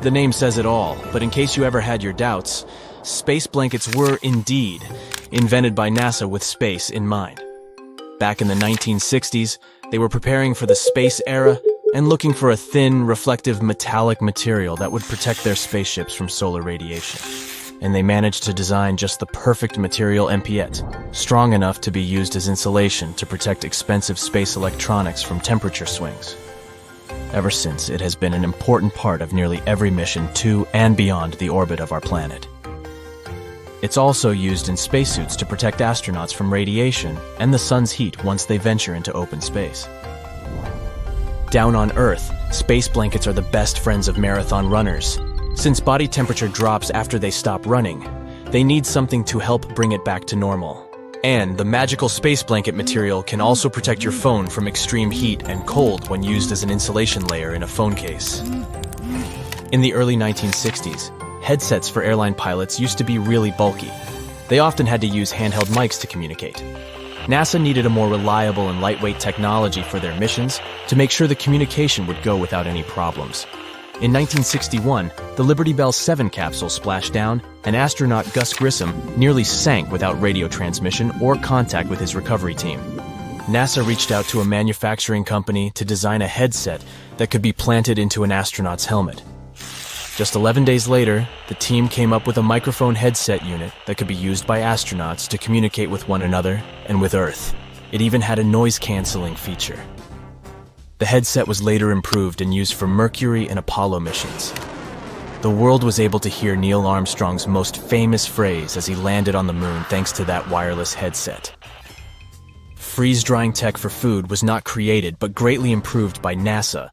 The name says it all, but in case you ever had your doubts, space blankets were indeed invented by NASA with space in mind. Back in the 1960s, they were preparing for the space era and looking for a thin, reflective metallic material that would protect their spaceships from solar radiation. And they managed to design just the perfect material MPET, strong enough to be used as insulation to protect expensive space electronics from temperature swings. Ever since, it has been an important part of nearly every mission to and beyond the orbit of our planet. It's also used in spacesuits to protect astronauts from radiation and the sun's heat once they venture into open space. Down on Earth, space blankets are the best friends of marathon runners. Since body temperature drops after they stop running, they need something to help bring it back to normal. And the magical space blanket material can also protect your phone from extreme heat and cold when used as an insulation layer in a phone case. In the early 1960s, headsets for airline pilots used to be really bulky. They often had to use handheld mics to communicate. NASA needed a more reliable and lightweight technology for their missions to make sure the communication would go without any problems. In 1961, the Liberty Bell 7 capsule splashed down, and astronaut Gus Grissom nearly sank without radio transmission or contact with his recovery team. NASA reached out to a manufacturing company to design a headset that could be planted into an astronaut's helmet. Just 11 days later, the team came up with a microphone headset unit that could be used by astronauts to communicate with one another and with Earth. It even had a noise-canceling feature. The headset was later improved and used for Mercury and Apollo missions. The world was able to hear Neil Armstrong's most famous phrase as he landed on the moon thanks to that wireless headset. Freeze-drying tech for food was not created but greatly improved by NASA